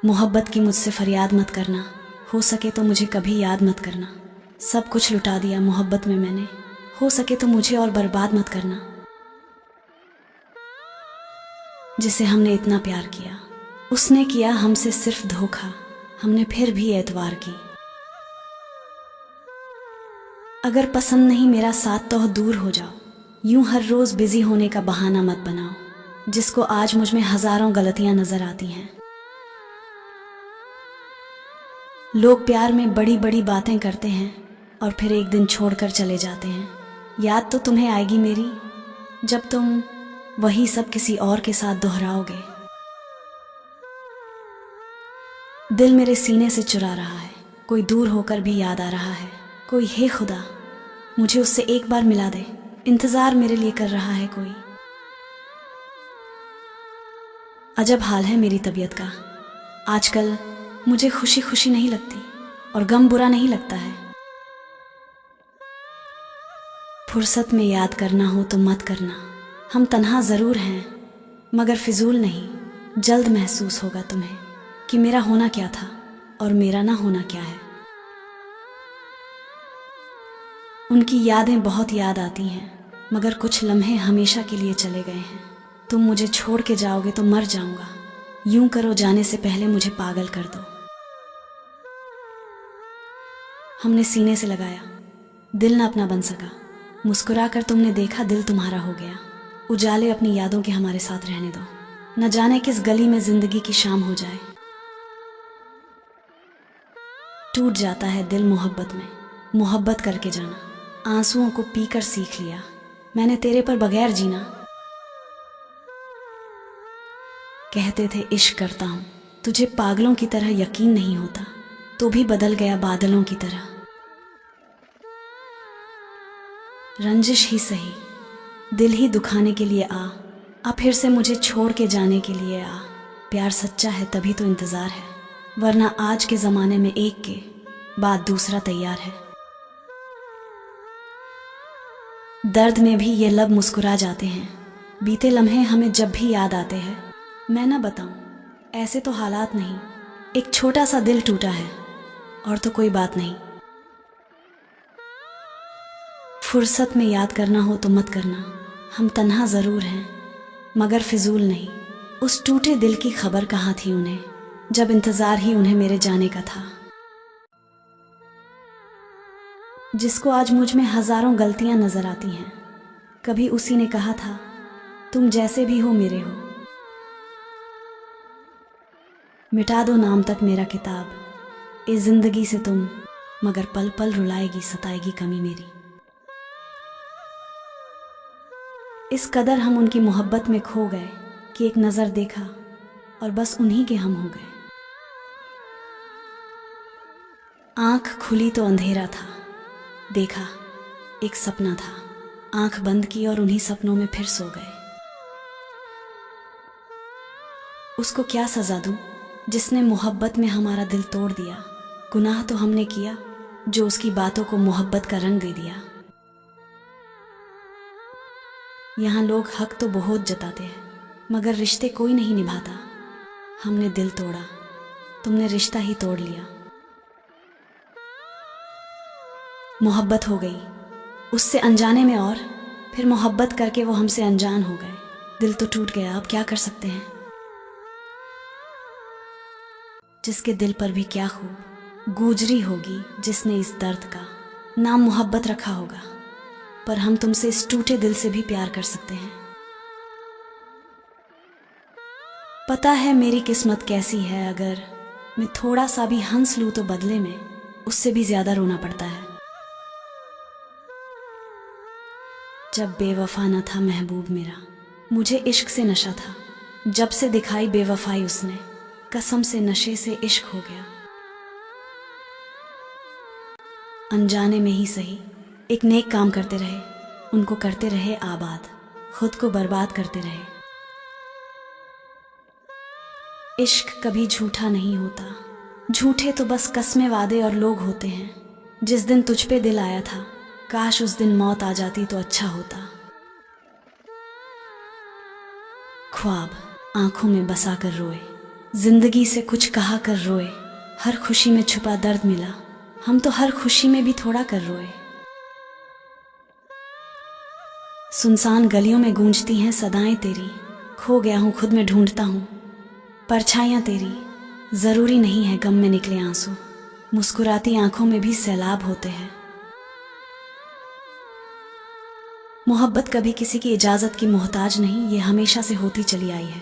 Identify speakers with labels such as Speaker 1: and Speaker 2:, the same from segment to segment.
Speaker 1: मोहब्बत की मुझसे फरियाद मत करना, हो सके तो मुझे कभी याद मत करना। सब कुछ लुटा दिया मोहब्बत में मैंने, हो सके तो मुझे और बर्बाद मत करना। जिसे हमने इतना प्यार किया, उसने किया हमसे सिर्फ धोखा, हमने फिर भी एतवार की। अगर पसंद नहीं मेरा साथ तो दूर हो जाओ, यूं हर रोज बिजी होने का बहाना मत बनाओ। जिसको आज मुझ में हजारों गलतियां नजर आती हैं। लोग प्यार में बड़ी बड़ी बातें करते हैं और फिर एक दिन छोड़कर चले जाते हैं। याद तो तुम्हें आएगी मेरी, जब तुम वही सब किसी और के साथ दोहराओगे। दिल मेरे सीने से चुरा रहा है, कोई दूर होकर भी याद आ रहा है। कोई हे खुदा मुझे उससे एक बार मिला दे, इंतजार मेरे लिए कर रहा है कोई। अजब हाल है मेरी तबीयत का, आजकल मुझे खुशी खुशी नहीं लगती और गम बुरा नहीं लगता है। फुर्सत में याद करना हो तो मत करना, हम तन्हा जरूर हैं मगर फिजूल नहीं। जल्द महसूस होगा तुम्हें कि मेरा होना क्या था और मेरा ना होना क्या है। उनकी यादें बहुत याद आती हैं मगर कुछ लम्हे हमेशा के लिए चले गए हैं। तुम मुझे छोड़ के जाओगे तो मर जाऊंगा, यूं करो जाने से पहले मुझे पागल कर दो। हमने सीने से लगाया, दिल ना अपना बन सका। मुस्कुराकर तुमने देखा, दिल तुम्हारा हो गया। उजाले अपनी यादों के हमारे साथ रहने दो, न जाने किस गली में जिंदगी की शाम हो जाए। टूट जाता है दिल मोहब्बत में, मोहब्बत करके जाना। आंसुओं को पीकर सीख लिया मैंने तेरे पर बगैर जीना। कहते थे इश्क करता हूं, तुझे पागलों की तरह यकीन नहीं होता, तो भी बदल गया बादलों की तरह। रंजिश ही सही, दिल ही दुखाने के लिए आ फिर से मुझे छोड़ के जाने के लिए आ। प्यार सच्चा है तभी तो इंतजार है, वरना आज के जमाने में एक के बाद दूसरा तैयार है। दर्द में भी ये लब मुस्कुरा जाते हैं, बीते लम्हे हमें जब भी याद आते हैं। मैं ना बताऊं ऐसे तो हालात नहीं, एक छोटा सा दिल टूटा है और तो कोई बात नहीं। फुर्सत में याद करना हो तो मत करना, हम तन्हा जरूर हैं मगर फिजूल नहीं। उस टूटे दिल की खबर कहाँ थी उन्हें, जब इंतजार ही उन्हें मेरे जाने का था। जिसको आज मुझ में हजारों गलतियां नजर आती हैं, कभी उसी ने कहा था तुम जैसे भी हो मेरे हो। मिटा दो नाम तक मेरा किताब इस जिंदगी से तुम, मगर पल पल रुलाएगी सताएगी कमी मेरी। इस कदर हम उनकी मोहब्बत में खो गए कि एक नजर देखा और बस उन्हीं के हम हो गए। आंख खुली तो अंधेरा था, देखा एक सपना था। आंख बंद की और उन्हीं सपनों में फिर सो गए। उसको क्या सजा दूं जिसने मोहब्बत में हमारा दिल तोड़ दिया। गुनाह तो हमने किया जो उसकी बातों को मोहब्बत का रंग दे दिया। यहाँ लोग हक तो बहुत जताते हैं मगर रिश्ते कोई नहीं निभाता। हमने दिल तोड़ा, तुमने रिश्ता ही तोड़ लिया। मोहब्बत हो गई उससे अनजाने में और फिर मोहब्बत करके वो हमसे अनजान हो गए। दिल तो टूट गया, अब क्या कर सकते हैं। जिसके दिल पर भी क्या खूब गूजरी होगी, जिसने इस दर्द का नाम मोहब्बत रखा होगा। पर हम तुमसे इस टूटे दिल से भी प्यार कर सकते हैं। पता है मेरी किस्मत कैसी है, अगर मैं थोड़ा सा भी हंस लूं तो बदले में उससे भी ज्यादा रोना पड़ता है। जब बेवफा न था महबूब मेरा, मुझे इश्क से नशा था। जब से दिखाई बेवफाई उसने, कसम से नशे से इश्क हो गया। अनजाने में ही सही एक नेक काम करते रहे, उनको करते रहे आबाद, खुद को बर्बाद करते रहे। इश्क कभी झूठा नहीं होता, झूठे तो बस कस्में वादे और लोग होते हैं। जिस दिन तुझ पे दिल आया था, काश उस दिन मौत आ जाती तो अच्छा होता। ख्वाब आंखों में बसा कर रोए, जिंदगी से कुछ कहा कर रोए, हर खुशी में छुपा दर्द मिला, हम तो हर खुशी में भी थोड़ा कर रोए। सुनसान गलियों में गूंजती हैं सदाएं तेरी, खो गया हूं खुद में ढूंढता हूं परछाइयां तेरी। जरूरी नहीं है गम में निकले आंसू, मुस्कुराती आंखों में भी सैलाब होते हैं। मोहब्बत कभी किसी की इजाजत की मोहताज नहीं, ये हमेशा से होती चली आई है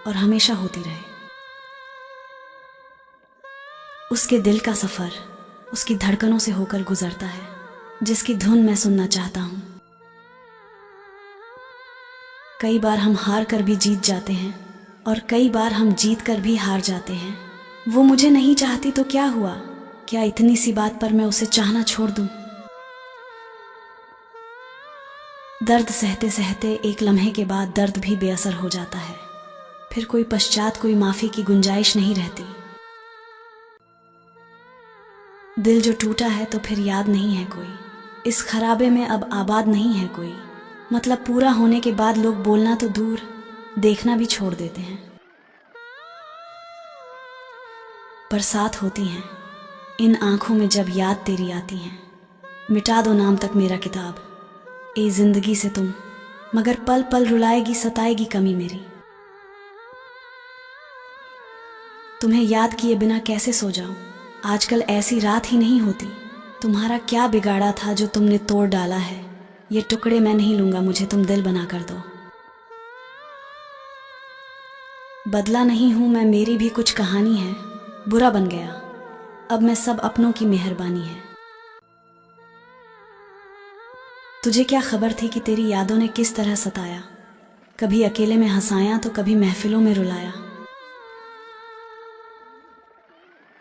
Speaker 1: और हमेशा होती रहे। उसके दिल का सफर उसकी धड़कनों से होकर गुजरता है, जिसकी धुन मैं सुनना चाहता हूं। कई बार हम हार कर भी जीत जाते हैं और कई बार हम जीत कर भी हार जाते हैं। वो मुझे नहीं चाहती तो क्या हुआ, क्या इतनी सी बात पर मैं उसे चाहना छोड़ दूं? दर्द सहते सहते एक लम्हे के बाद दर्द भी बेअसर हो जाता है, फिर कोई पश्चात कोई माफी की गुंजाइश नहीं रहती। दिल जो टूटा है तो फिर याद नहीं है कोई, इस खराबे में अब आबाद नहीं है कोई। मतलब पूरा होने के बाद लोग बोलना तो दूर, देखना भी छोड़ देते हैं। बरसात होती हैं इन आंखों में जब याद तेरी आती है, मिटा दो नाम तक मेरा किताब ए जिंदगी से तुम, मगर पल पल रुलाएगी सताएगी कमी मेरी। तुम्हें याद किए बिना कैसे सो जाऊं, आजकल ऐसी रात ही नहीं होती। तुम्हारा क्या बिगाड़ा था जो तुमने तोड़ डाला है, ये टुकड़े मैं नहीं लूंगा, मुझे तुम दिल बना कर दो। बदला नहीं हूं मैं, मेरी भी कुछ कहानी है, बुरा बन गया अब मैं, सब अपनों की मेहरबानी है। तुझे क्या खबर थी कि तेरी यादों ने किस तरह सताया, कभी अकेले में हंसाया तो कभी महफिलों में रुलाया।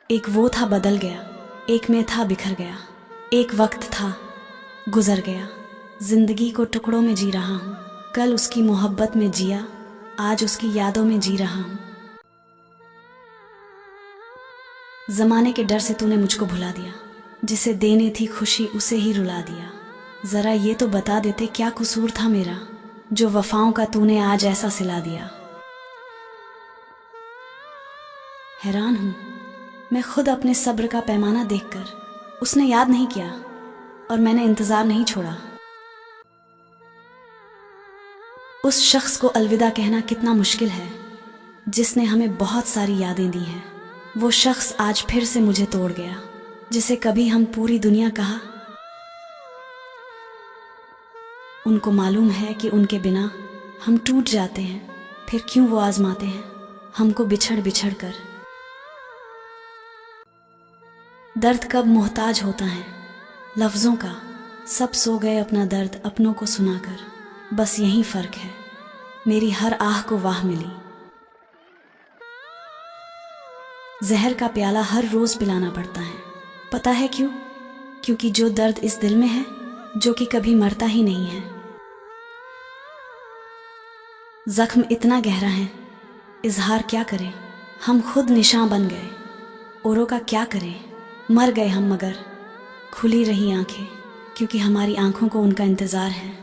Speaker 1: एक वो था बदल गया, एक में था बिखर गया, एक वक्त था गुजर गया। जिंदगी को टुकड़ों में जी रहा हूं, कल उसकी मोहब्बत में जिया, आज उसकी यादों में जी रहा हूं। जमाने के डर से तूने मुझको भुला दिया, जिसे देने थी खुशी उसे ही रुला दिया। जरा ये तो बता देते क्या कसूर था मेरा, जो वफाओं का तूने आज ऐसा सिला दिया। हैरान हूं मैं खुद अपने सब्र का पैमाना देखकर, उसने याद नहीं किया और मैंने इंतजार नहीं छोड़ा। उस शख्स को अलविदा कहना कितना मुश्किल है, जिसने हमें बहुत सारी यादें दी हैं। वो शख्स आज फिर से मुझे तोड़ गया, जिसे कभी हम पूरी दुनिया कहा। उनको मालूम है कि उनके बिना हम टूट जाते हैं, फिर क्यों वो आजमाते हैं हमको बिछड़ बिछड़ कर। दर्द कब मोहताज होता है लफ्जों का, सब सो गए अपना दर्द अपनों को सुनाकर। बस यही फर्क है, मेरी हर आह को वाह मिली। जहर का प्याला हर रोज पिलाना पड़ता है, पता है क्यों? क्योंकि जो दर्द इस दिल में है, जो कि कभी मरता ही नहीं है। जख्म इतना गहरा है, इजहार क्या करें, हम खुद निशान बन गए। औरों का क्या करें, मर गए हम मगर खुली रही आंखें, क्योंकि हमारी आंखों को उनका इंतजार है।